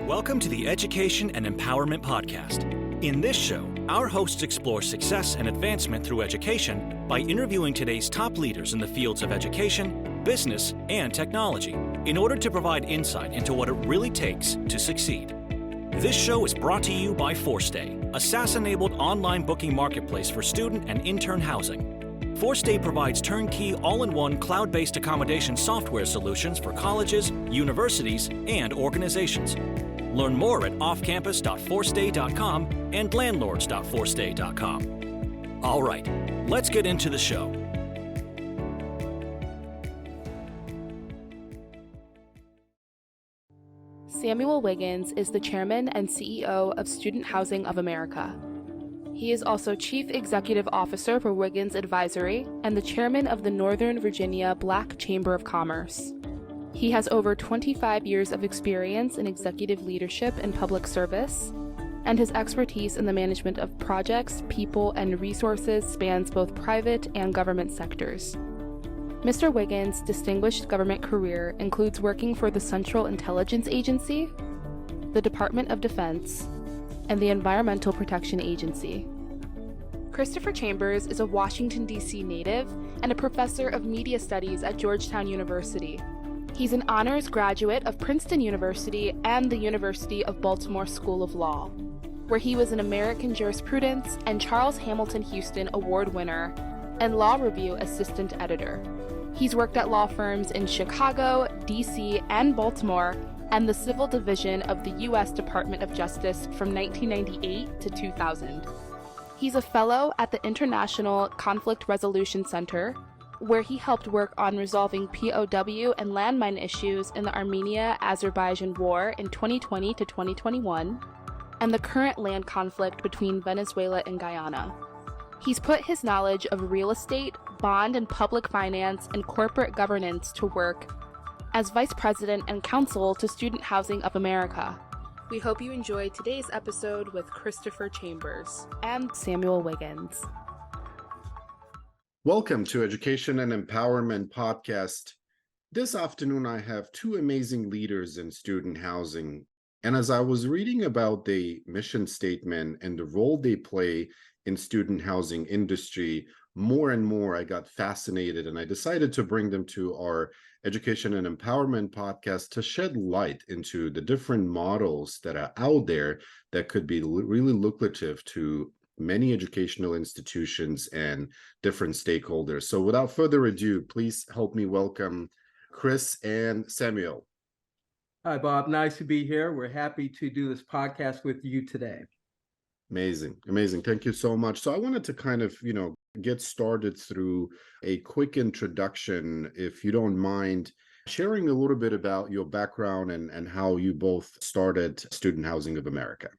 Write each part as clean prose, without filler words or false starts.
Welcome to the Education and Empowerment Podcast. In this show, our hosts explore success and advancement through education by interviewing today's top leaders in the fields of education, business, and technology in order to provide insight into what it really takes to succeed. This show is brought to you by ForStay, a SaaS-enabled online booking marketplace for student and intern housing. ForStay provides turnkey, all-in-one, cloud-based accommodation software solutions for colleges, universities, and organizations. Learn more at offcampus.forstay.com and landlords.forstay.com. All right, let's get into the show. Samuel Wiggins is the chairman and CEO of Student Housing of America. He is also Chief Executive Officer for Wiggins Advisory and the chairman of the Northern Virginia Black Chamber of Commerce. He has over 25 years of experience in executive leadership and public service, and his expertise in the management of projects, people, and resources spans both private and government sectors. Mr. Wiggins' distinguished government career includes working for the Central Intelligence Agency, the Department of Defense, and the Environmental Protection Agency. Christopher Chambers is a Washington D.C. native and a professor of media studies at Georgetown University. He's an honors graduate of Princeton University and the University of Baltimore School of Law, where he was an American Jurisprudence and Charles Hamilton Houston Award winner and Law Review assistant editor. He's worked at law firms in Chicago, D.C., and Baltimore, and the Civil Division of the U.S. Department of Justice from 1998 to 2000. He's a fellow at the International Conflict Resolution Center, where he helped work on resolving POW and landmine issues in the Armenia-Azerbaijan War in 2020 to 2021, and the current land conflict between Venezuela and Guyana. He's put his knowledge of real estate, bond and public finance, and corporate governance to work as Vice President and Counsel to Student Housing of America. We hope you enjoy today's episode with Christopher Chambers and Samuel Wiggins. Welcome to Education and Empowerment Podcast. This afternoon, I have two amazing leaders in student housing. And as I was reading about the mission statement and the role they play in student housing industry, more and more I got fascinated, and I decided to bring them to our Education and Empowerment Podcast to shed light into the different models that are out there that could be really lucrative to many educational institutions and different stakeholders. So without further ado, please help me welcome Chris and Samuel. Hi, Bob. Nice to be here. We're happy to do this podcast with you today. Amazing. Thank you so much. So I wanted to kind of, get started through a quick introduction, if you don't mind, sharing a little bit about your background and how you both started Student Housing of America.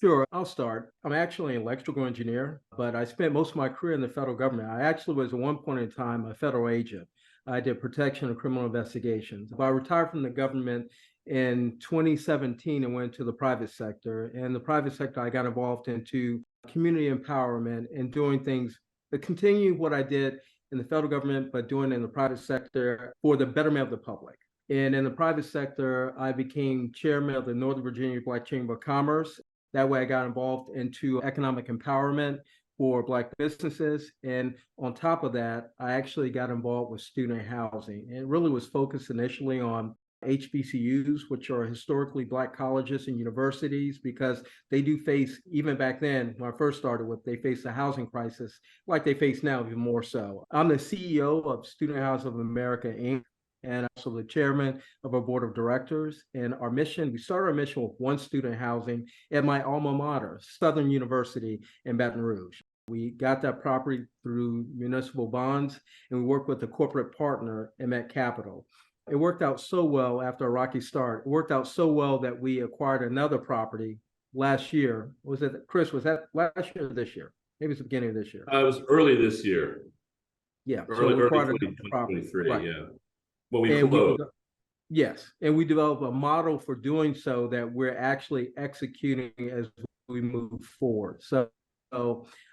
Sure, I'll start. I'm actually an electrical engineer, but I spent most of my career in the federal government. I actually was at one point in time a federal agent. I did protection and criminal investigations. But I retired from the government in 2017 and went to the private sector. In the private sector, I got involved into community empowerment and doing things that continue what I did in the federal government, but doing it in the private sector for the betterment of the public. And in the private sector, I became chairman of the Northern Virginia Black Chamber of Commerce. That way I got involved into economic empowerment for Black businesses. And on top of that, I actually got involved with student housing. It really was focused initially on HBCUs, which are historically Black colleges and universities, because they do face, even back then, when I first started with, they faced a housing crisis like they face now, even more so. I'm the CEO of Student Housing of America, Inc., and also the chairman of our board of directors. And our mission, we started our mission with one student housing at my alma mater, Southern University in Baton Rouge. We got that property through municipal bonds, and we worked with a corporate partner, Met Capital. It worked out so well after a rocky start. It worked out so well that we acquired another property last year. Was it, Chris, was that last year or this year? Maybe it's the beginning of this year. It was early this year. Yeah. Early, so we acquired 2023, right. Yeah. Well, we closed. Yes, and we developed a model for doing so that we're actually executing as we move forward. So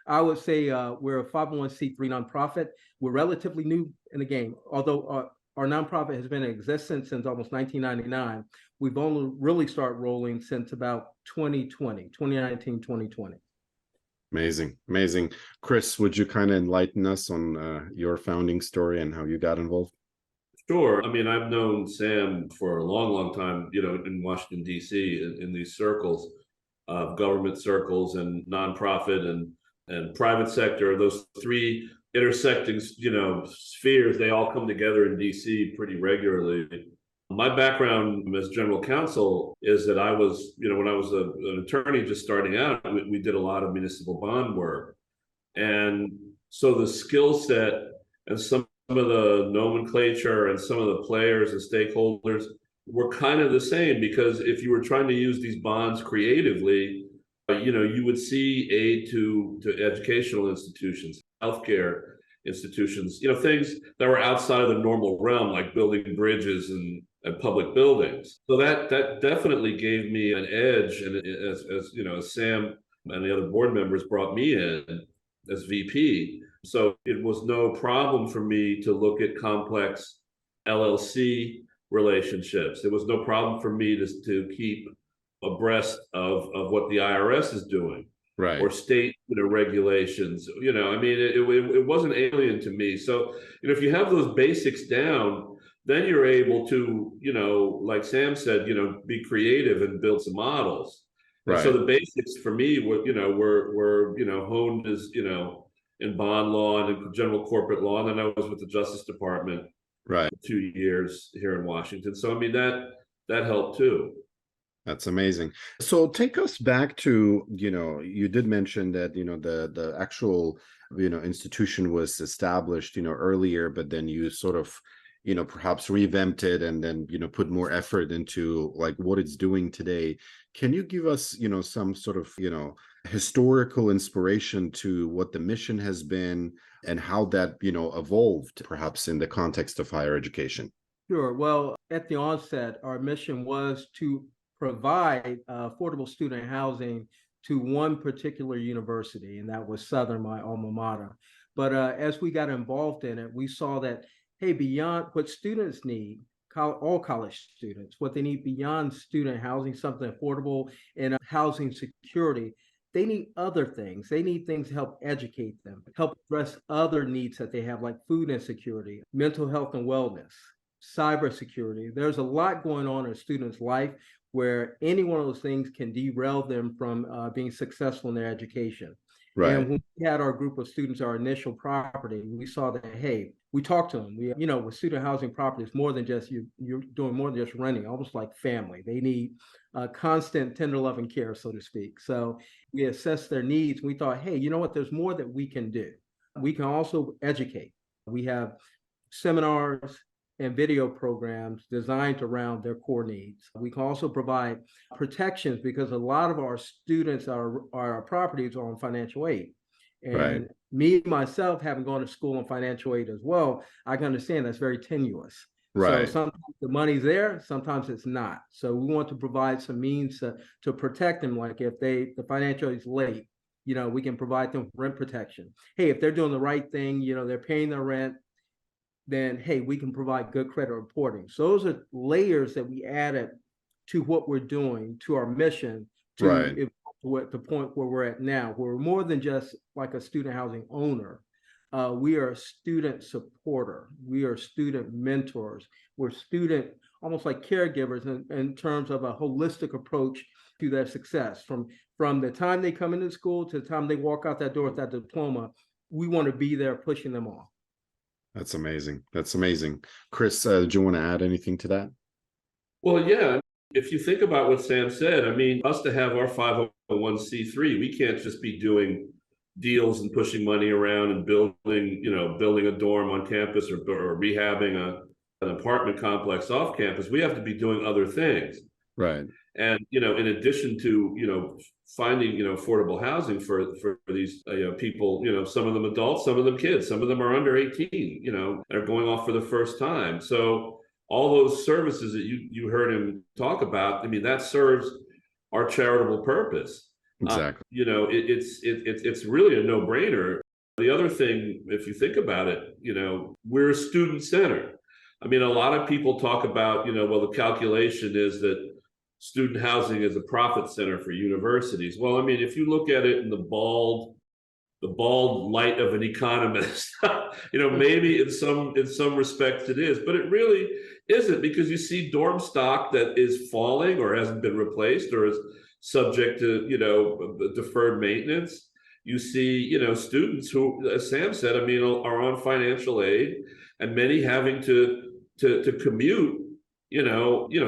I would say we're a 501c3 nonprofit. We're relatively new in the game, although our nonprofit has been in existence since almost 1999. We've only really started rolling since about 2019, 2020. Amazing, amazing. Chris, would you kind of enlighten us on your founding story and how you got involved? Sure. I mean, I've known Sam for a long, long time, in Washington, D.C., in these circles, government circles and nonprofit and private sector, those three intersecting, spheres, they all come together in D.C. pretty regularly. My background as general counsel is that I was, when I was an attorney just starting out, we did a lot of municipal bond work. And so the skill set and some of the nomenclature and some of the players and stakeholders were kind of the same, because if you were trying to use these bonds creatively, you would see aid to educational institutions, healthcare institutions, things that were outside of the normal realm, like building bridges and public buildings. So that definitely gave me an edge. And as Sam and the other board members brought me in as VP, so it was no problem for me to look at complex LLC relationships. It was no problem for me to keep abreast of what the IRS is doing, right, or state regulations. I mean, it wasn't alien to me. So if you have those basics down, then you're able to, like Sam said, be creative and build some models. right. And so the basics for me were honed as in bond law and in general corporate law, and then I was with the Justice Department right for 2 years here in Washington. So I mean that helped too. That's amazing. So take us back to, you did mention that, the actual, institution was established, earlier, but then you sort of, perhaps revamped it and then, put more effort into like what it's doing today. Can you give us, some sort of, historical inspiration to what the mission has been and how that, evolved perhaps in the context of higher education? Sure. Well, at the onset, our mission was to provide affordable student housing to one particular university, and that was Southern, my alma mater. But as we got involved in it, we saw that, hey, beyond what students need, all college students, what they need beyond student housing, something affordable and housing security, they need other things. They need things to help educate them, help address other needs that they have, like food insecurity, mental health and wellness, cybersecurity. There's a lot going on in a student's life where any one of those things can derail them from being successful in their education. Right. And when we had our group of students, our initial property, we saw that, hey, we talked to them. With student housing property, it's more than just you're doing more than just renting, almost like family. They need constant tender love and care, so to speak. So we assessed their needs. We thought, hey, you know what? There's more that we can do. We can also educate. We have seminars and video programs designed around their core needs. We can also provide protections because a lot of our students, our properties are on financial aid. And right. Me, myself, having gone to school on financial aid as well, I can understand that's very tenuous. Right. So sometimes the money's there, sometimes it's not. So we want to provide some means to protect them. Like if the financial aid is late, we can provide them rent protection. Hey, if they're doing the right thing, they're paying their rent, then, hey, we can provide good credit reporting. So those are layers that we added to what we're doing, to our mission, to right. the point where we're at now. We're more than just like a student housing owner. We are a student supporter. We are student mentors. We're student, almost like caregivers in terms of a holistic approach to their success. From the time they come into school to the time they walk out that door with that diploma, we want to be there pushing them on. That's amazing. That's amazing. Chris, do you want to add anything to that? Well, yeah. If you think about what Sam said, I mean, us to have our 501c3, we can't just be doing deals and pushing money around and building a dorm on campus or rehabbing an apartment complex off campus. We have to be doing other things. Right. And, in addition to, finding, affordable housing for these people, some of them adults, some of them kids, some of them are under 18, they're going off for the first time. So all those services that you heard him talk about, I mean, that serves our charitable purpose. Exactly. It's really a no-brainer. The other thing, if you think about it, we're student centered. I mean, a lot of people talk about, well, the calculation is that student housing is a profit center for universities. Well, I mean, if you look at it in the bald light of an economist, maybe in some respects it is, but it really isn't, because you see dorm stock that is falling or hasn't been replaced or is subject to, deferred maintenance. You see, students who, as Sam said, I mean, are on financial aid, and many having to commute,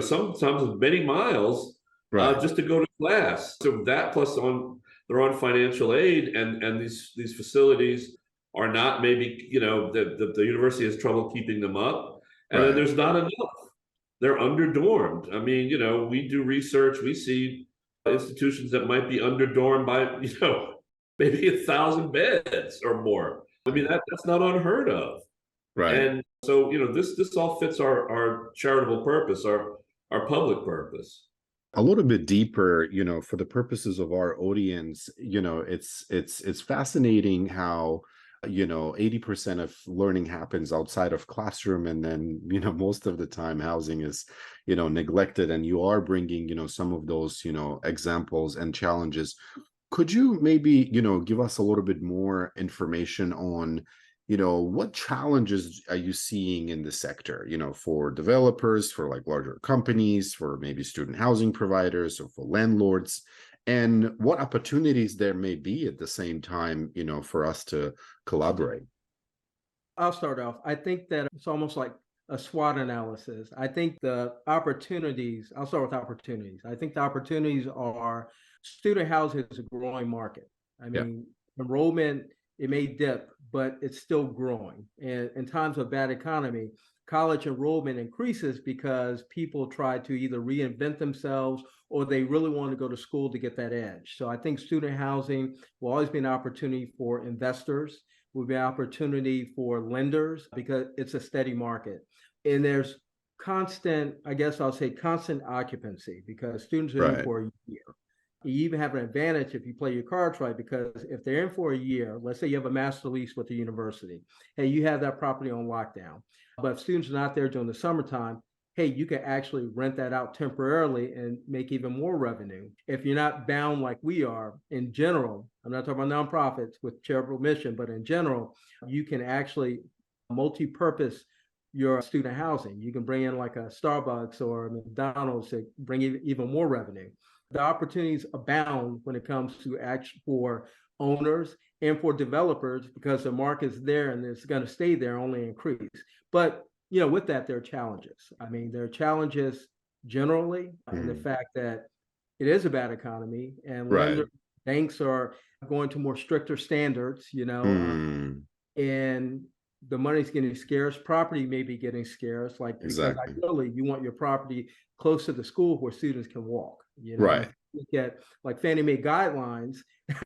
sometimes many miles, Right. just to go to class. So that plus they're on financial aid, and these facilities are not, maybe, the university has trouble keeping them up, and then Right. there's not enough. They're under-dormed. I mean, we do research, we see institutions that might be under-dormed by, maybe 1,000 beds or more. I mean, that's not unheard of. Right. And so, this all fits our charitable purpose, our public purpose. A little bit deeper, for the purposes of our audience, it's fascinating how 80% of learning happens outside of classroom, and then most of the time housing is neglected, and you are bringing some of those examples and challenges. Could you maybe give us a little bit more information on what challenges are you seeing in the sector, for developers, for like larger companies, for maybe student housing providers, or for landlords, and what opportunities there may be at the same time, for us to collaborate? I'll start off. I think that it's almost like a SWOT analysis. I think the opportunities, I'll start with opportunities. I think the opportunities are student housing is a growing market. I mean, enrollment, it may dip, but it's still growing. And in times of bad economy, college enrollment increases because people try to either reinvent themselves or they really want to go to school to get that edge. So I think student housing will always be an opportunity for investors, will be an opportunity for lenders, because it's a steady market. And there's constant, I guess I'll say constant occupancy, because students are in for a year. You even have an advantage if you play your cards right, because if they're in for a year, let's say you have a master lease with the university, hey, you have that property on lockdown. But if students are not there during the summertime, hey, you can actually rent that out temporarily and make even more revenue. If you're not bound like we are in general, I'm not talking about nonprofits with charitable mission, but in general, you can actually multi-purpose your student housing. You can bring in like a Starbucks or a McDonald's to bring even more revenue. The opportunities abound when it comes to for owners and for developers, because the market's there and it's going to stay there, only increase. But with that, there are challenges. I mean, there are challenges generally in the fact that it is a bad economy, and banks are going to more stricter standards, and the money's getting scarce. Property may be getting scarce, because ideally you want your property close to the school where students can walk. Look at like Fannie Mae guidelines.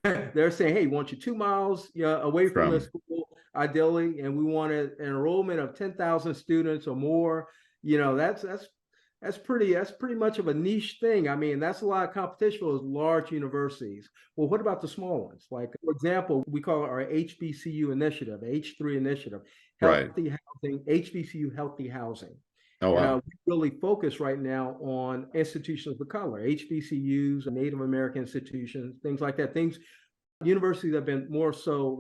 They're saying, hey, we want you 2 miles away from the school, ideally, and we want an enrollment of 10,000 students or more. That's pretty much of a niche thing. I mean, that's a lot of competition for those large universities. Well, what about the small ones? Like, for example, we call it our HBCU initiative, H3 initiative, healthy housing, HBCU healthy housing. Oh, wow. We really focus right now on institutions of color, HBCUs, Native American institutions, things like that. Universities have been more so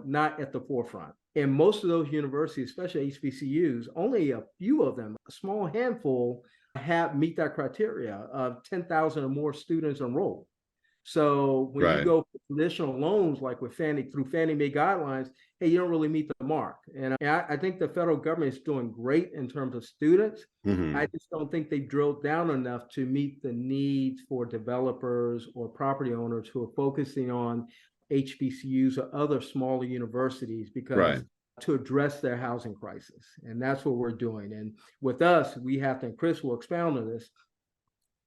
not at the forefront. And most of those universities, especially HBCUs, only a few of them, a small handful, meet that criteria of 10,000 or more students enrolled. So when you go for traditional loans, like with through Fannie Mae guidelines, hey, you don't really meet the mark. And I think the federal government is doing great in terms of students. I just don't think they've drilled down enough to meet the needs for developers or property owners who are focusing on HBCUs or other smaller universities, because to address their housing crisis. And that's what we're doing. And with us, we have to, and Chris will expound on this,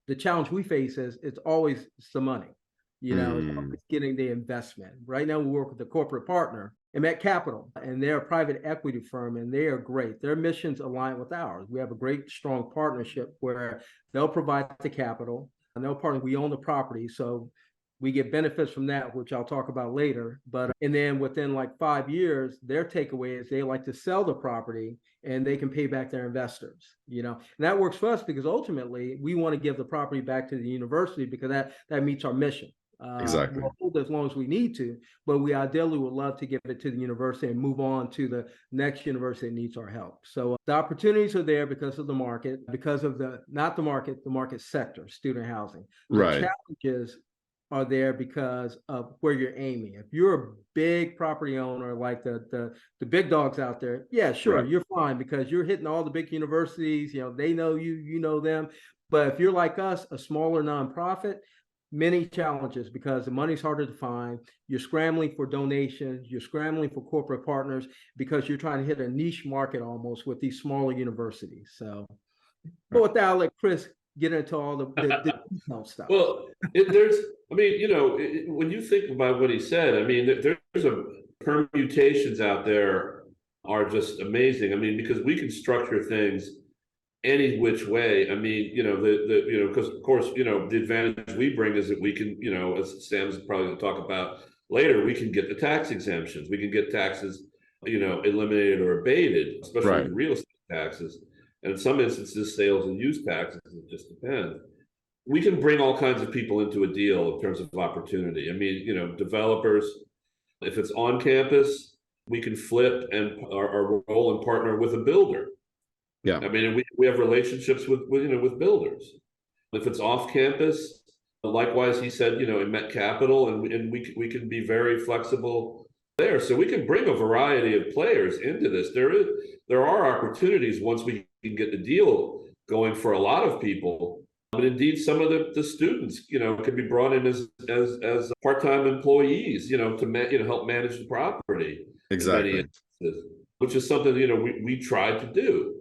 the challenge we face is it's always the money. It's always getting the investment. Right now, we work with a corporate partner, Met Capital, and they're a private equity firm, and they are great. Their missions align with ours. We have a great, strong partnership where they'll provide the capital, and they'll partner. We own the property, so We get benefits from that, which I'll talk about later. And then within like 5 years, their takeaway is they like to sell the property and they can pay back their investors, and that works for us because ultimately we want to give the property back to the university because that meets our mission. Exactly. We'll hold as long as we need to, but we ideally would love to give it to the university and move on to the next university that needs our help. So the opportunities are there because of the market, because of the market sector, student housing. The challenges are there because of where you're aiming. If you're a big property owner like the big dogs out there, yeah, sure, you're fine because you're hitting all the big universities, they know you, you know them. But if you're like us, a smaller nonprofit, many challenges because the money's harder to find. You're scrambling for donations, you're scrambling for corporate partners because you're trying to hit a niche market almost with these smaller universities. So, but with that, I'll let Chris get into all the detailed stuff. Well, when you think about what he said, there's permutations out there are just amazing. Because we can structure things any which way. Because of course, the advantage we bring is that we can, as Sam's probably going to talk about later, we can get the tax exemptions. We can get taxes, eliminated or abated, especially real estate taxes. And in some instances, sales and use taxes, it just depends. We can bring all kinds of people into a deal in terms of opportunity. Developers, if it's on campus, we can flip and our role and partner with a builder. Yeah. We have relationships with builders. If it's off campus, likewise, he said, in Met Capital, and we can be very flexible there. So we can bring a variety of players into this. There are opportunities once we can get the deal going for a lot of people. And indeed, some of the students, can be brought in as part-time employees, to help manage the property. Exactly. Which is something, we try to do.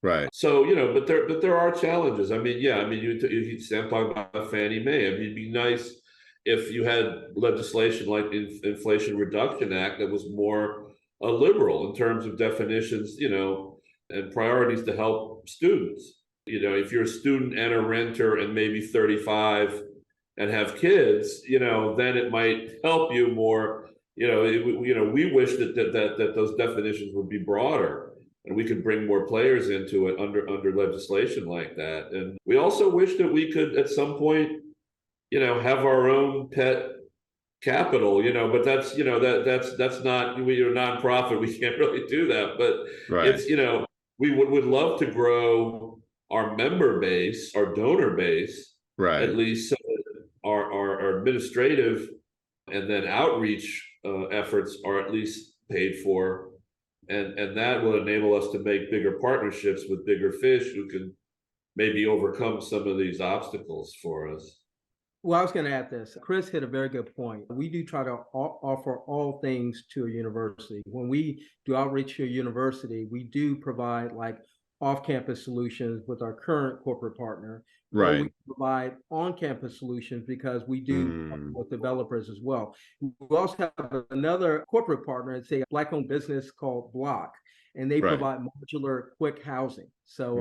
Right. So, but there are challenges. Sam talking about Fannie Mae. It'd be nice if you had legislation like the Inflation Reduction Act that was more liberal in terms of definitions, and priorities to help students. If you're a student and a renter and maybe 35 and have kids, then it might help you more. We wish that those definitions would be broader and we could bring more players into it under legislation like that. And we also wish that we could at some point, have our own pet capital, but that's, that's not, we're a nonprofit. We can't really do that, but it's, we would love to grow our member base, our donor base, at least so that our administrative and then outreach efforts are at least paid for. And that will enable us to make bigger partnerships with bigger fish who can maybe overcome some of these obstacles for us. Well, I was going to add this. Chris hit a very good point. We do try to offer all things to a university. When we do outreach to a university, we do provide like off-campus solutions with our current corporate partner. We provide on-campus solutions because we do with developers as well. We also have another corporate partner, it's a Black-owned business called Block, and they provide modular quick housing. So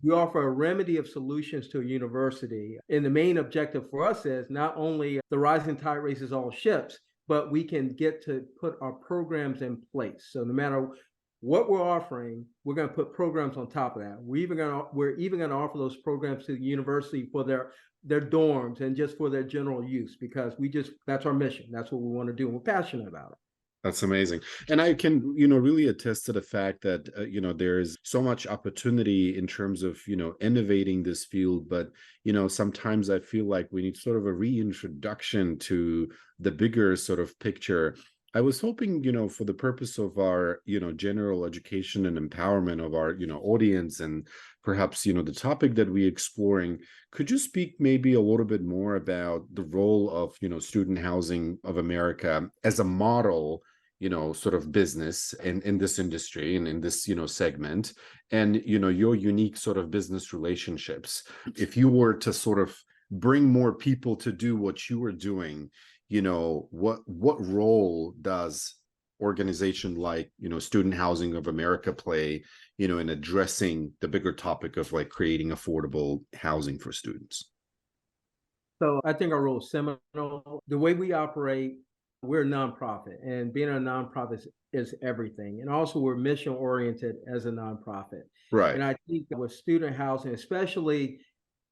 we offer a remedy of solutions to a university. And the main objective for us is not only the rising tide raises all ships, but we can get to put our programs in place. So no matter what we're offering, we're going to put programs on top of that. We're even going to offer those programs to the university for their dorms and just for their general use, because that's our mission. That's what we want to do. And we're passionate about it. That's amazing. And I can, really attest to the fact that, there's so much opportunity in terms of, innovating this field. But, sometimes I feel like we need sort of a reintroduction to the bigger sort of picture. I was hoping, for the purpose of our, general education and empowerment of our, audience and perhaps, the topic that we're exploring, could you speak maybe a little bit more about the role of, Student Housing of America as a model, sort of business in this industry and in this, segment, and, your unique sort of business relationships. If you were to sort of bring more people to do what you are doing, what role does organization like, Student Housing of America play, in addressing the bigger topic of like creating affordable housing for students? So I think our role is seminal. The way we operate, we're a nonprofit, and being a nonprofit is everything. And also, we're mission oriented as a nonprofit. Right. And I think with student housing, especially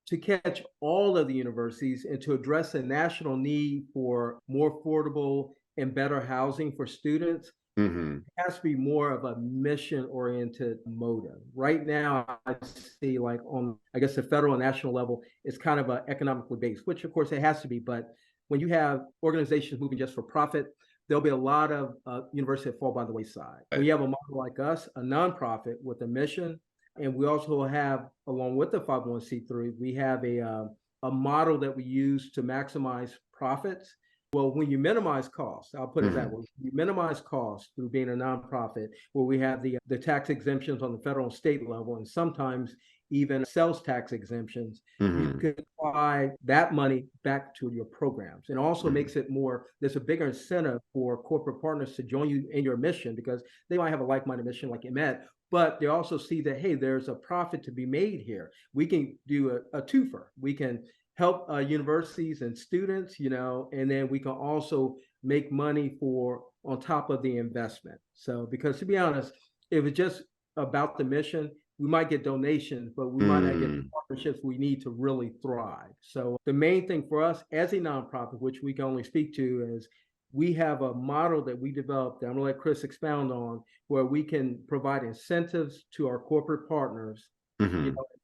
to catch all of the universities and to address a national need for more affordable and better housing for students, Mm-hmm. it has to be more of a mission oriented motive. Right now, I see like on, I guess, the federal and national level, it's kind of economically based, which of course it has to be. But when you have organizations moving just for profit, there'll be a lot of universities that fall by the wayside. When you have a model like us, a nonprofit with a mission, and we also have, along with the 501c3, we have a model that we use to maximize profits. Well, when you minimize costs, I'll put it that way, you minimize costs through being a nonprofit, where we have the tax exemptions on the federal and state level, and sometimes even sales tax exemptions, you can apply that money back to your programs. And also makes it more, there's a bigger incentive for corporate partners to join you in your mission, because they might have a like-minded mission like you met, but they also see that, hey, there's a profit to be made here. We can do a twofer. We can help universities and students, and then we can also make money on top of the investment. So, because to be honest, if it's just about the mission, we might get donations, but we might not get the partnerships we need to really thrive. So the main thing for us as a nonprofit, which we can only speak to, is we have a model that we developed that I'm gonna let Chris expound on, where we can provide incentives to our corporate partners,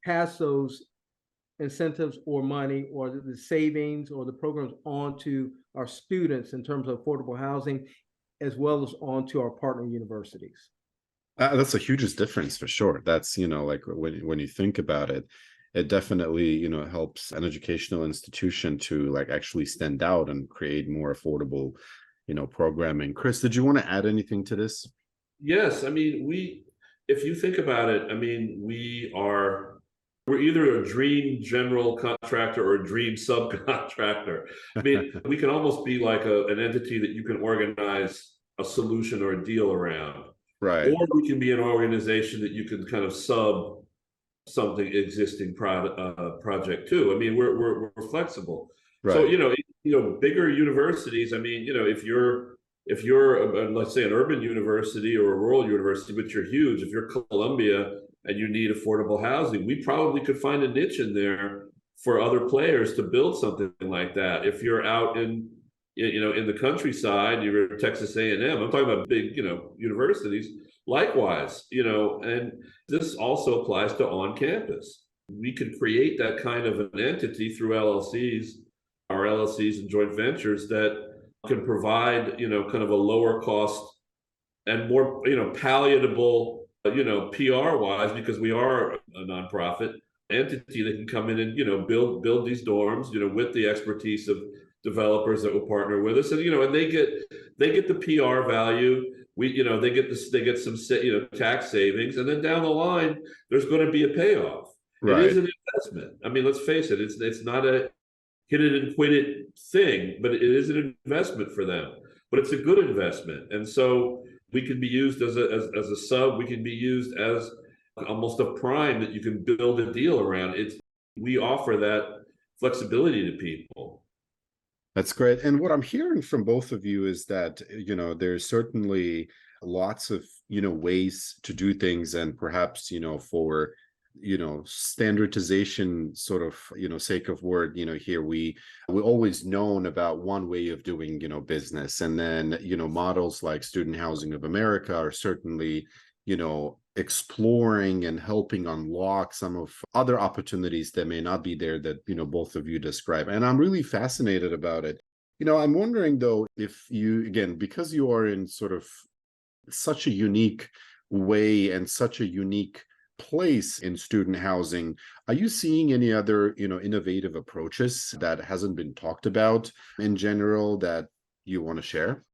pass those incentives or money or the savings or the programs onto our students in terms of affordable housing, as well as onto our partner universities. That's the hugest difference for sure. That's, like when you think about it, it definitely, helps an educational institution to like actually stand out and create more affordable, programming. Chris, did you want to add anything to this? Yes, I mean, if you think about it, I mean, we're either a dream general contractor or a dream subcontractor. I mean, we can almost be like an entity that you can organize a solution or a deal around. Right. Or we can be an organization that you can kind of sub something existing project to. I mean, we're flexible. Right. So, bigger universities, I mean, if you're let's say an urban university or a rural university, but you're huge, if you're Columbia and you need affordable housing, we probably could find a niche in there for other players to build something like that. If you're out in the countryside, you're at Texas A&M, I'm talking about big, universities, likewise, and this also applies to on campus. We could create that kind of an entity through our LLCs and joint ventures that can provide, kind of a lower cost and more, palatable, PR wise, because we are a nonprofit entity that can come in and, build these dorms, with the expertise of developers that will partner with us, and and they get the PR value. They get some tax savings, and then down the line there's going to be a payoff. Right. It is an investment. I mean, let's face it, it's not a hit it and quit it thing, but it is an investment for them. But it's a good investment, and so we can be used as a sub. We can be used as almost a prime that you can build a deal around. We offer that flexibility to people. That's great. And what I'm hearing from both of you is that, there's certainly lots of, ways to do things, and perhaps, for, standardization sort of, sake of word, here we always known about one way of doing, business. And then, models like Student Housing of America are certainly, exploring and helping unlock some of other opportunities that may not be there that, both of you describe. And I'm really fascinated about it. I'm wondering though, if you, again, because you are in sort of such a unique way and such a unique place in student housing, are you seeing any other, innovative approaches that hasn't been talked about in general that you want to share?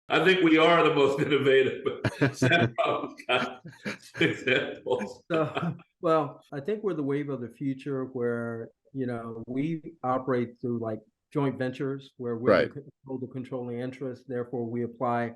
I think we are the most innovative, but Sam probably's got examples. Well, I think we're the wave of the future where, we operate through like joint ventures where we're the controlling interest. Therefore, we apply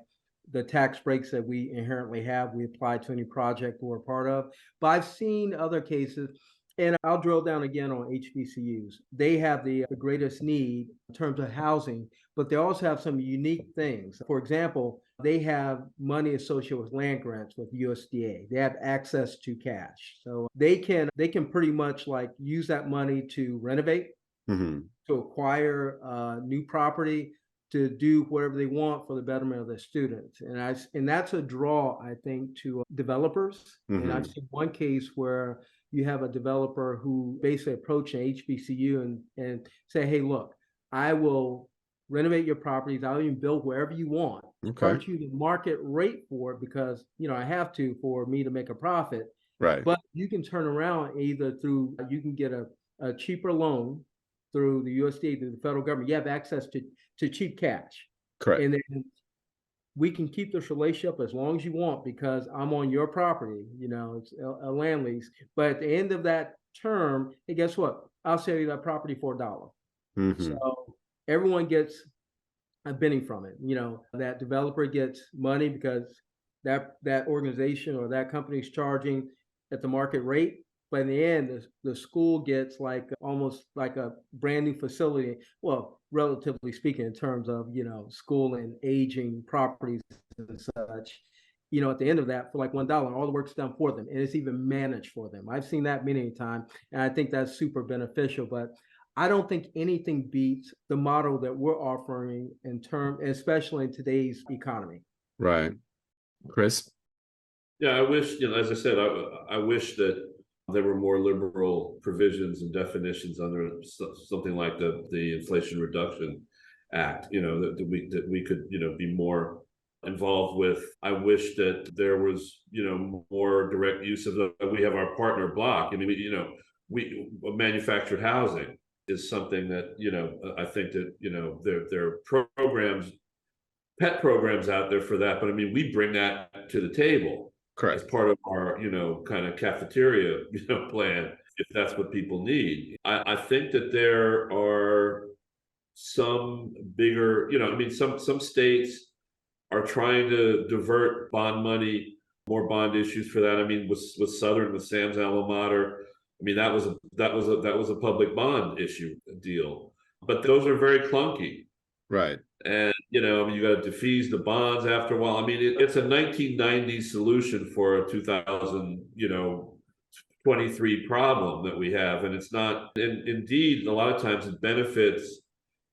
the tax breaks that we inherently have. We apply to any project we're a part of. But I've seen other cases, And I'll drill down again on HBCUs. They have the greatest need in terms of housing, but they also have some unique things. For example, they have money associated with land grants with USDA. They have access to cash. So they can pretty much like use that money to renovate, to acquire new property, to do whatever they want for the betterment of their students. And that's a draw, I think, to developers. And I've seen one case where you have a developer who basically approached an HBCU and say, hey, look, I will renovate your properties. I'll even build wherever you want. Charge you the market rate for it because, I have to for me to make a profit. Right. But you can turn around either through, you can get a cheaper loan through the USDA, through the federal government. You have access to cheap cash. Correct. And then we can keep this relationship as long as you want because I'm on your property, it's a land lease. But at the end of that term, hey, guess what? I'll sell you that property for $1. So everyone gets a benefit from it. That developer gets money because that organization or that company is charging at the market rate. But in the end, the school gets like almost like a brand new facility. Well, relatively speaking, in terms of, school and aging properties and such, at the end of that, for like $1, all the work's done for them. And it's even managed for them. I've seen that many times. And I think that's super beneficial. But I don't think anything beats the model that we're offering especially in today's economy. Right. Chris? Yeah, I wish, as I said, I wish that there were more liberal provisions and definitions under something like the Inflation Reduction Act, that we could, be more involved with. I wish that there was, more direct use of we have our partner block. I mean, we manufactured housing is something that, I think that, there are programs, pet programs out there for that. But I mean, we bring that to the table. Correct. As part of our, kind of cafeteria, plan, if that's what people need. I think that there are some bigger, some states are trying to divert bond money, more bond issues for that. I mean, with Southern, with Sam's alma mater, I mean, that was a public bond issue deal, but those are very clunky. Right. And, you got to defease the bonds after a while. I mean, it's a 1990s solution for a 2023 problem that we have. And it's not, and indeed, a lot of times it benefits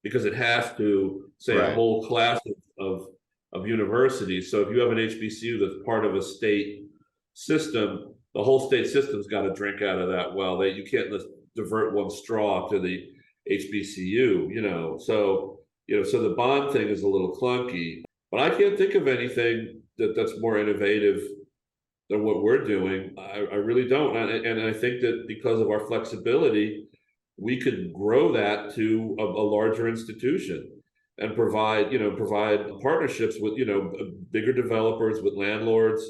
because it has to, say, a whole class of universities. So if you have an HBCU that's part of a state system, the whole state system's got to drink out of that well. You can't just divert one straw to the HBCU, so the bond thing is a little clunky, but I can't think of anything that's more innovative than what we're doing. I really don't. And I think that because of our flexibility, we could grow that to a larger institution and provide partnerships with, bigger developers, with landlords,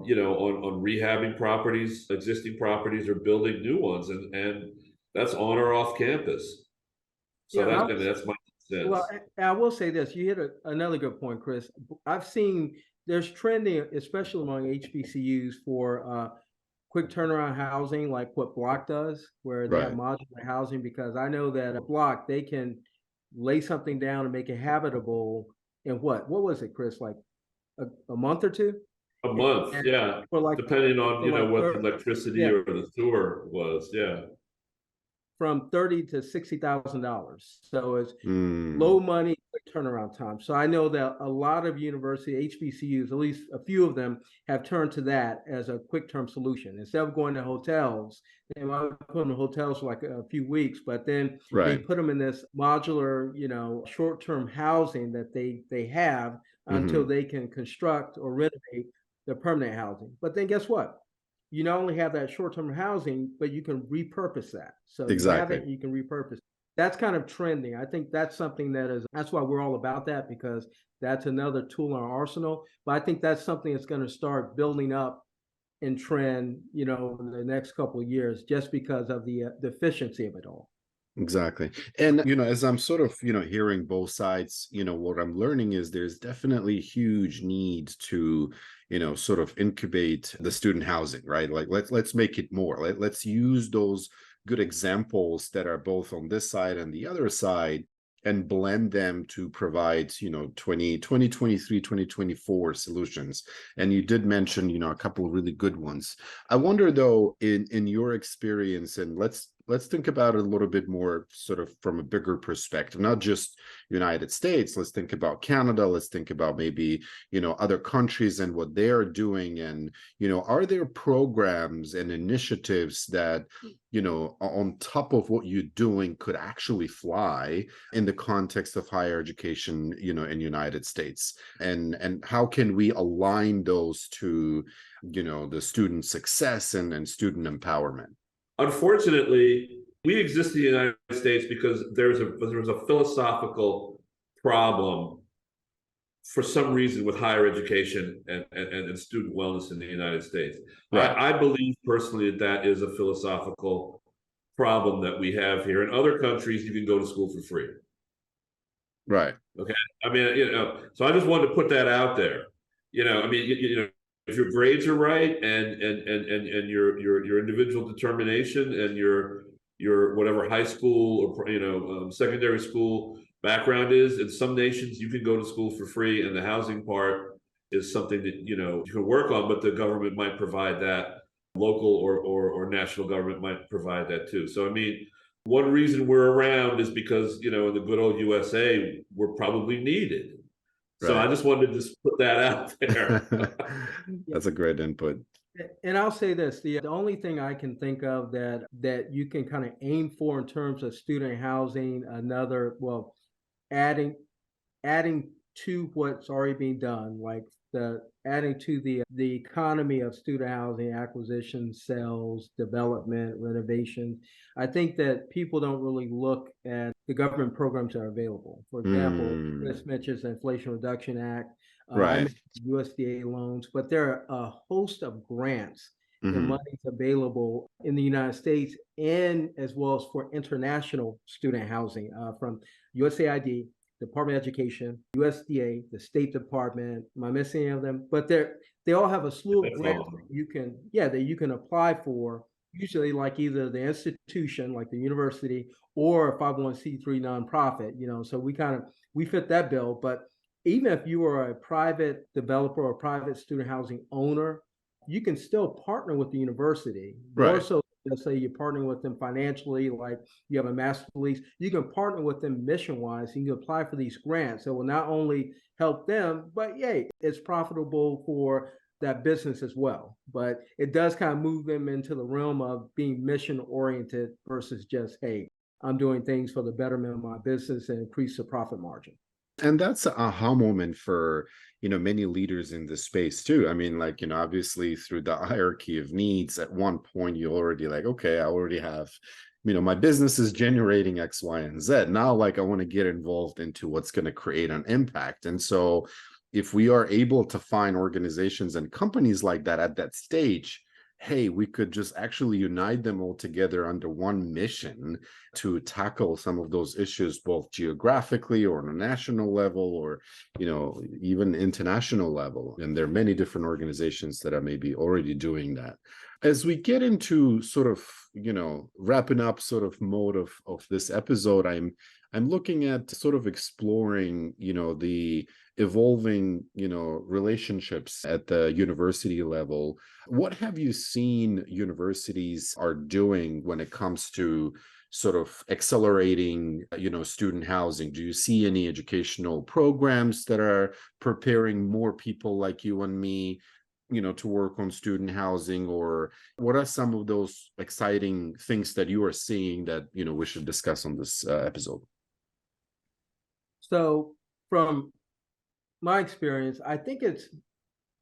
on rehabbing properties, existing properties, or building new ones. And that's on or off campus. So that's my sense. Well, I will say this. You hit another good point, Chris. I've seen there's trending, especially among HBCUs, for quick turnaround housing, like what Block does, where they have modular housing, because I know that a Block, they can lay something down and make it habitable in what was it, Chris, like a month or two? A month, yeah. Depending on, what the electricity or the sewer was, from $30,000 to $60,000. So it's low money, quick turnaround time. So I know that a lot of university HBCUs, at least a few of them, have turned to that as a quick term solution. Instead of going to hotels, they might put them in hotels for like a few weeks, but then they put them in this modular, short-term housing that they have until they can construct or renovate the permanent housing. But then guess what? You not only have that short-term housing, but you can repurpose that. So you have it, you can repurpose. That's kind of trending. I think that's something that's why we're all about that, because that's another tool in our arsenal. But I think that's something that's going to start building up in trend, in the next couple of years, just because of the efficiency of it all. Exactly. And, as I'm sort of, hearing both sides, what I'm learning is there's definitely huge need to sort of incubate the student housing, right? Like let's make it more. Let's use those good examples that are both on this side and the other side and blend them to provide 2023 2024 solutions. And you did mention a couple of really good ones. I wonder though, in your experience, and let's think about it a little bit more sort of from a bigger perspective, not just United States. Let's think about Canada. Let's think about maybe other countries and what they're doing. And are there programs and initiatives that on top of what you're doing could actually fly in the context of higher education in United States? And how can we align those to the student success and student empowerment? Unfortunately, we exist in the United States because there was a philosophical problem for some reason with higher education and student wellness in the United States. Right. I believe personally that is a philosophical problem that we have here. In other countries, you can go to school for free. Right. Okay. I mean, so I just wanted to put that out there. I mean, if your grades are right and your individual determination and your whatever high school or secondary school background is, in some nations you can go to school for free, and the housing part is something that you can work on, but the government might provide that. Local or national government might provide that too. So I mean, one reason we're around is because in the good old USA we're probably needed. So I just wanted to just put that out there. That's a great input. And I'll say this, the only thing I can think of that you can kind of aim for in terms of student housing, adding to what's already being done, like adding to the economy of student housing acquisition, sales, development, renovation. I think that people don't really look at the government programs that are available. For example, Chris mentions the Inflation Reduction Act, right? USDA loans, but there are a host of grants and monies available in the United States, and as well as for international student housing from USAID, Department of Education, USDA, the State Department. Am I missing any of them? But they all have a slew of grants that you can apply for. Usually, like either the institution, like the university, or a 501c3 nonprofit. So we fit that bill. But even if you are a private developer or private student housing owner, you can still partner with the university. Right. More so, let's say you're partnering with them financially, like you have a master lease, you can partner with them mission-wise, and you can apply for these grants. So it will not only help them, but it's profitable for that business as well. But it does kind of move them into the realm of being mission-oriented versus just, hey, I'm doing things for the betterment of my business and increase the profit margin. And that's an aha moment for many leaders in this space too. I mean, like obviously through the hierarchy of needs, at one point you're already like, okay, I already have my business is generating X, Y, and Z. Now, like, I want to get involved into what's going to create an impact. And so if we are able to find organizations and companies like that at that stage, hey, we could just actually unite them all together under one mission to tackle some of those issues, both geographically or on a national level or, even international level. And there are many different organizations that are maybe already doing that. As we get into sort of, wrapping up sort of mode of this episode, I'm looking at sort of exploring, the evolving, relationships at the university level. What have you seen universities are doing when it comes to sort of accelerating, student housing? Do you see any educational programs that are preparing more people like you and me, to work on student housing? Or what are some of those exciting things that you are seeing that, we should discuss on this episode? So from my experience, I think I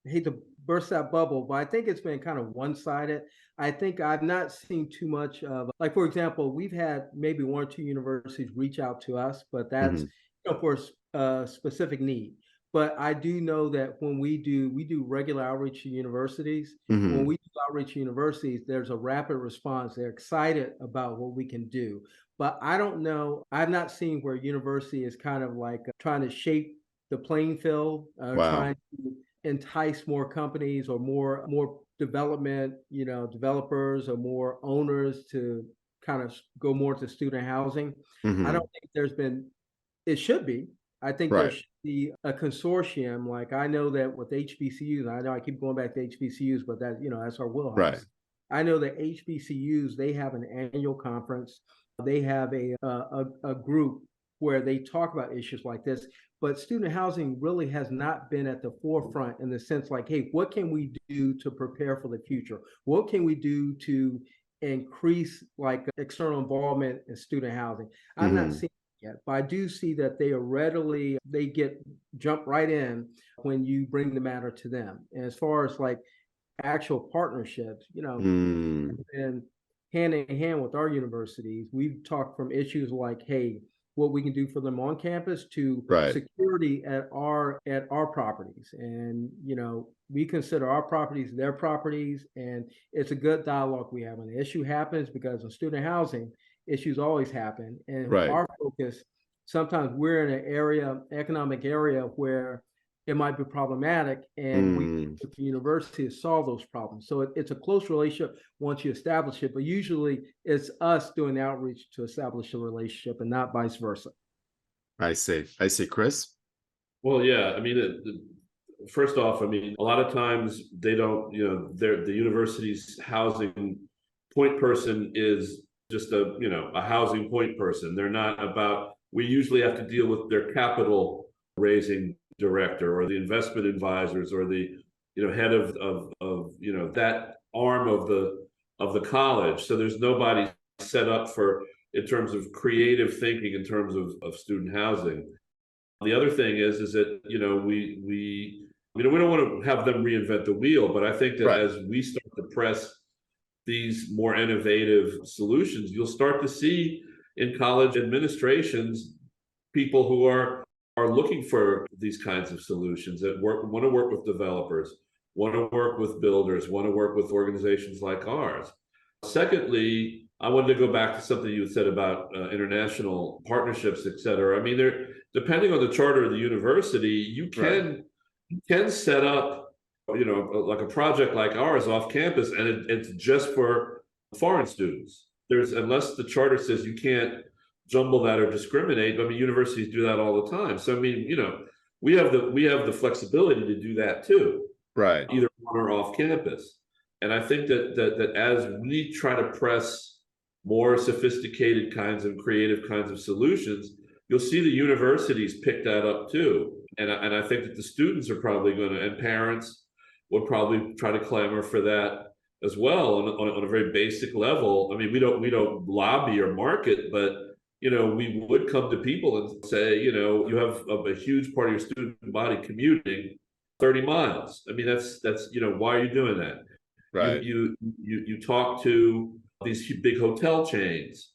hate to burst that bubble, but I think it's been kind of one-sided. I think I've not seen too much of, like, for example, we've had maybe one or two universities reach out to us, but that's for a specific need. But I do know that when we do regular outreach to universities. When we do outreach to universities, there's a rapid response. They're excited about what we can do. But I don't know, I've not seen where university is kind of like trying to shape the playing field, trying to entice more companies or more development, developers or more owners to kind of go more to student housing. I don't think it should be. I think there Right. should be a consortium. Like I know that with HBCUs, I know I keep going back to HBCUs, but that's our wheelhouse. Right. I know that HBCUs, they have an annual conference. They have a group where they talk about issues like this. But student housing really has not been at the forefront in the sense like, hey, what can we do to prepare for the future? What can we do to increase like external involvement in student housing? I'm not seeing it yet, but I do see that they jump right in when you bring the matter to them. And as far as like actual partnerships, and hand in hand with our universities, we've talked from issues like, hey, what we can do for them on campus to Right. security at our properties. And, we consider our properties their properties. And it's a good dialogue we have when the issue happens, because in student housing, issues always happen. And Right. our focus, sometimes we're in an economic area where it might be problematic, and we with the university to solve those problems. So it's a close relationship once you establish it, but usually it's us doing the outreach to establish a relationship and not vice versa. I see. Chris. Well, yeah, I mean, first off, I mean, a lot of times they don't, the university's housing point person is just a housing point person. They're not about, we usually have to deal with their capital raising director or the investment advisors or the head of that arm of the college. So there's nobody set up for in terms of creative thinking in terms of student housing. The other thing is that we don't want to have them reinvent the wheel, but I think that Right. as we start to press these more innovative solutions, you'll start to see in college administrations people who are looking for these kinds of solutions, that want to work with developers, want to work with builders, want to work with organizations like ours. Secondly, I wanted to go back to something you said about international partnerships, et cetera. I mean, depending on the charter of the university, you can set up, like a project like ours off campus, and it's just for foreign students. Unless the charter says you can't jumble that or discriminate. I mean, universities do that all the time. So I mean, we have the flexibility to do that too, Right. either on or off campus. And I think that as we try to press more sophisticated kinds of creative kinds of solutions, you'll see the universities pick that up too. And I think that the students are probably going to, and parents would probably try to clamor for that as well on a very basic level. I mean, we don't lobby or market, but we would come to people and say, you have a huge part of your student body commuting 30 miles. I mean, that's why are you doing that? Right. You talk to these big hotel chains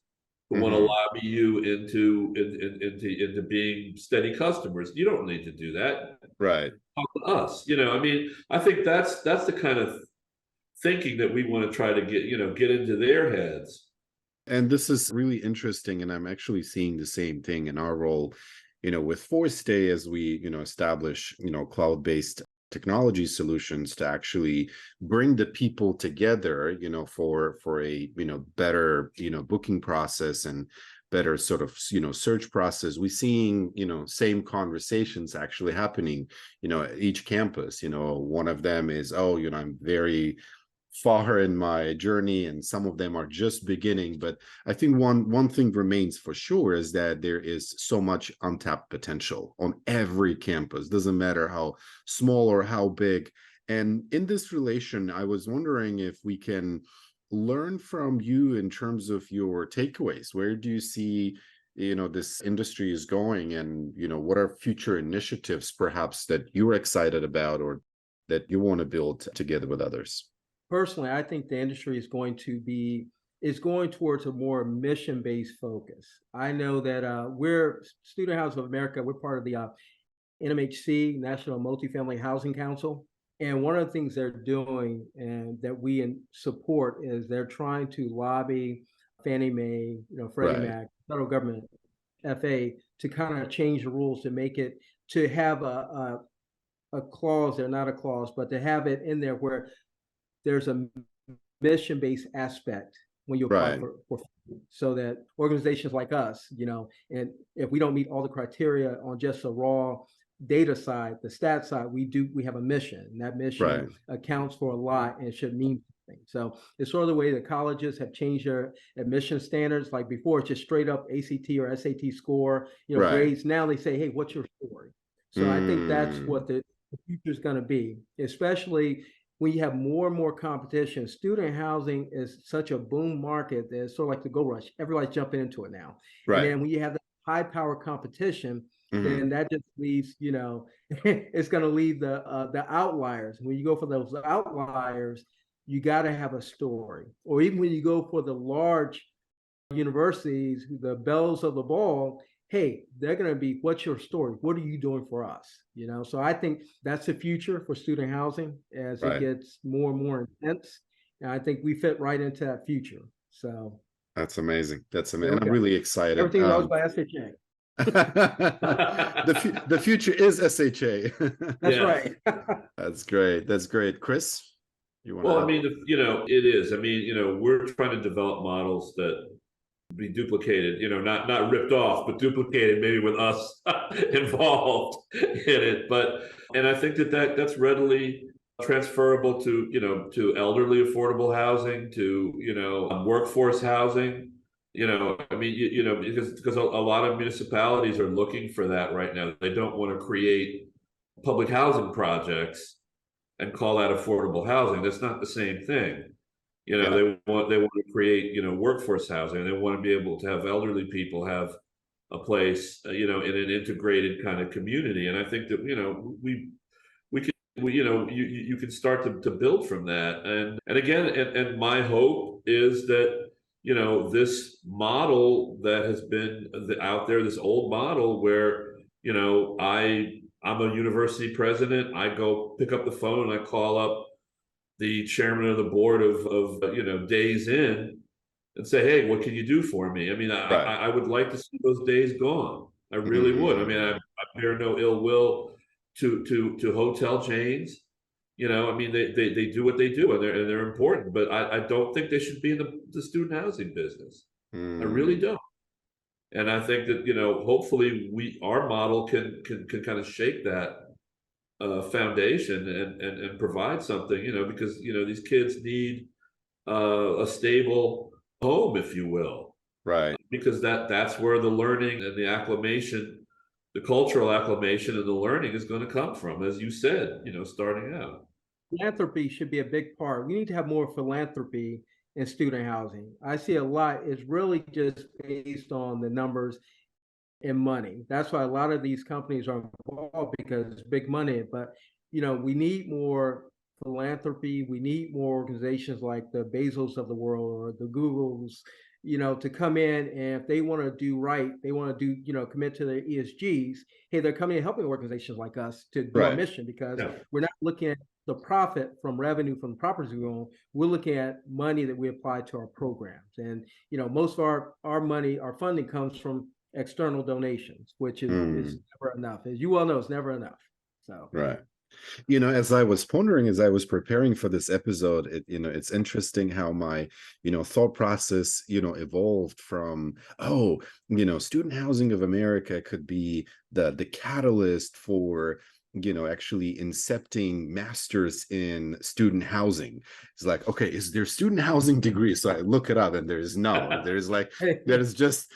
who want to lobby you into being steady customers. You don't need to do that. Right. Talk to us. I mean, I think that's the kind of thinking that we want to try to get into their heads. And this is really interesting, and I'm actually seeing the same thing in our role, with Force Day, as we, establish, cloud-based technology solutions to actually bring the people together, for a, better, booking process and better sort of, search process. We're seeing, same conversations actually happening, at each campus. One of them is, I'm very far in my journey, and some of them are just beginning. But I think one thing remains for sure is that there is so much untapped potential on every campus, doesn't matter how small or how big. And in this relation, I was wondering if we can learn from you in terms of your takeaways. Where do you see this industry is going, and what are future initiatives perhaps that you're excited about or that you want to build together with others? Personally, I think the industry is going towards a more mission-based focus. I know that we're Student Housing of America. We're part of the NMHC, National Multifamily Housing Council. And one of the things they're doing and that we support is they're trying to lobby Fannie Mae, Freddie Mac, federal government, FA, to kind of change the rules to make it, to have a a clause there, not a clause, but to have it in there where there's a mission-based aspect when you apply Right. for so that organizations like us, and if we don't meet all the criteria on just a raw data side, the stat side, we have a mission, and that mission Right. accounts for a lot and should mean something. So it's sort of the way that colleges have changed their admission standards. Like before, it's just straight up ACT or SAT score, Right. grades. Now they say, hey, what's your story? So I think that's what the future is going to be, especially when you have more and more competition. Student housing is such a boom market that it's sort of like the gold rush. Everybody's jumping into it now. Right. And then when you have the high power competition, Mhm. then that just leaves, it's going to leave the outliers. When you go for those outliers, you got to have a story. Or even when you go for the large universities, the bells of the ball, hey, they're going to be, what's your story? What are you doing for us? So I think that's the future for student housing as Right. it gets more and more intense. And I think we fit right into that future. So That's amazing. That's amazing. Okay. I'm really excited. Everything knows by SHA. The future is SHA. That's Yeah. right. That's great. That's great. Chris, you want Well, to? I mean, it is. I mean, we're trying to develop models that be duplicated, not ripped off, but duplicated, maybe with us involved in it. And I think that's readily transferable to elderly affordable housing, to workforce housing. I mean, because a lot of municipalities are looking for that right now. They don't want to create public housing projects and call that affordable housing. That's not the same thing. Yeah. They want to create, workforce housing. They want to be able to have elderly people have a place, in an integrated kind of community. And I think that, you can start to build from that. And again, and my hope is that, this model that has been out there, this old model where, I'm a university president, I go pick up the phone and I call up the chairman of the board of Days Inn and say, hey, what can you do for me? I mean, I would like to see those days gone. I really would. I mean, I bear no ill will to hotel chains. I mean, they do what they do, and they're important, but I don't think they should be in the student housing business. I really don't. And I think that, hopefully our model can kind of shake that foundation and provide something, because these kids need a stable home, if you will, Right. because that's where the learning and the acclimation, the cultural acclimation and the learning is going to come from, as you said, starting out. Philanthropy should be a big part. We need to have more philanthropy in student housing. I see a lot is really just based on the numbers and money. That's why a lot of these companies are involved, because it's big money. But we need more philanthropy. We need more organizations like the Bezos of the world or the Googles, to come in, and if they want to do right, they want to do, commit to their ESGs. Hey, they're coming and helping organizations like us to do our mission, because we're not looking at the profit from revenue from the properties we own. We're looking at money that we apply to our programs. And, most of our money, our funding comes from external donations, which is never enough. As you well know, it's never enough. So Right. As I was pondering, as I was preparing for this episode, it's interesting how my, thought process, evolved from, Student Housing of America could be the catalyst for, actually incepting masters in student housing. It's like, okay, is there student housing degree? So I look it up, and there's just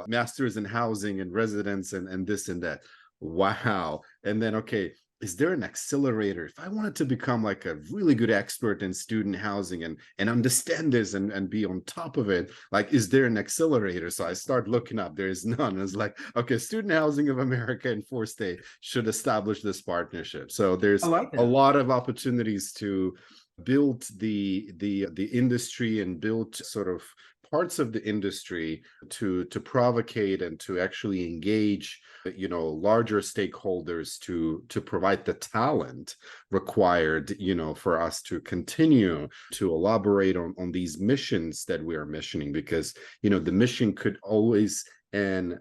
masters in housing and residence and this and that. Wow. And then, okay, is there an accelerator? If I wanted to become like a really good expert in student housing and understand this and be on top of it, like, is there an accelerator? So I start looking up. There is none. It's like, okay, Student Housing of America and 4State should establish this partnership. So there's a lot of opportunities to build the industry and build sort of parts of the industry to provocate and to actually engage larger stakeholders to provide the talent required for us to continue to elaborate on these missions that we are missioning, because the mission could always and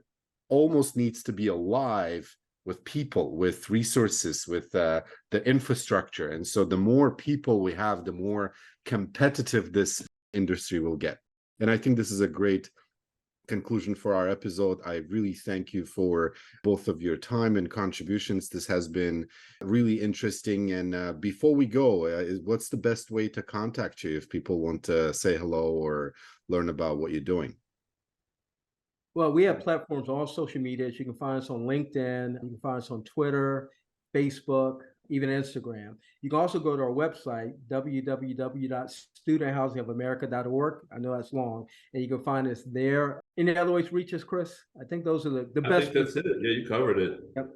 almost needs to be alive people, with resources, with the infrastructure. And so the more people we have, the more competitive this industry will get. And I think this is a great conclusion for our episode. I really thank you for both of your time and contributions. This has been really interesting. And before we go, what's the best way to contact you if people want to say hello or learn about what you're doing? Well, we have platforms on all social medias. You can find us on LinkedIn, you can find us on Twitter, Facebook, even Instagram. You can also go to our website, www.studenthousingofamerica.org. I know that's long, and you can find us there. Any other ways to reach us, Chris? I think those are the best. I think that's it. Yeah, you covered it. Yep.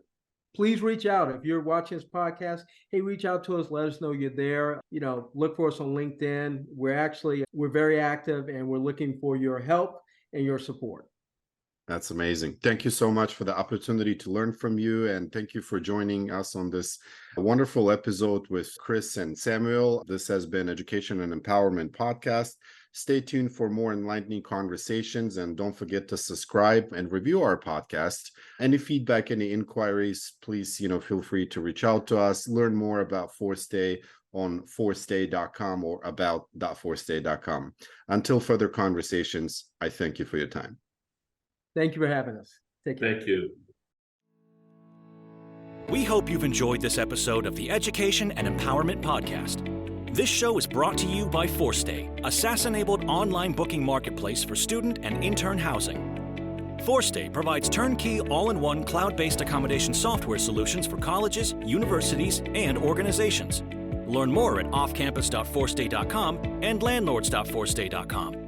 Please reach out. If you're watching this podcast, hey, reach out to us. Let us know you're there. Look for us on LinkedIn. We're very active, and we're looking for your help and your support. That's amazing. Thank you so much for the opportunity to learn from you. And thank you for joining us on this wonderful episode with Chris and Samuel. This has been Education and Empowerment Podcast. Stay tuned for more enlightening conversations. And don't forget to subscribe and review our podcast. Any feedback, any inquiries, please, feel free to reach out to us. Learn more about ForceDay on forceday.com or about.forceday.com. Until further conversations, I thank you for your time. Thank you for having us. Take care. Thank you. We hope you've enjoyed this episode of the Education and Empowerment Podcast. This show is brought to you by ForceDay, a SaaS-enabled online booking marketplace for student and intern housing. ForceDay provides turnkey, all-in-one cloud-based accommodation software solutions for colleges, universities, and organizations. Learn more at offcampus.forceday.com and landlords.forceday.com.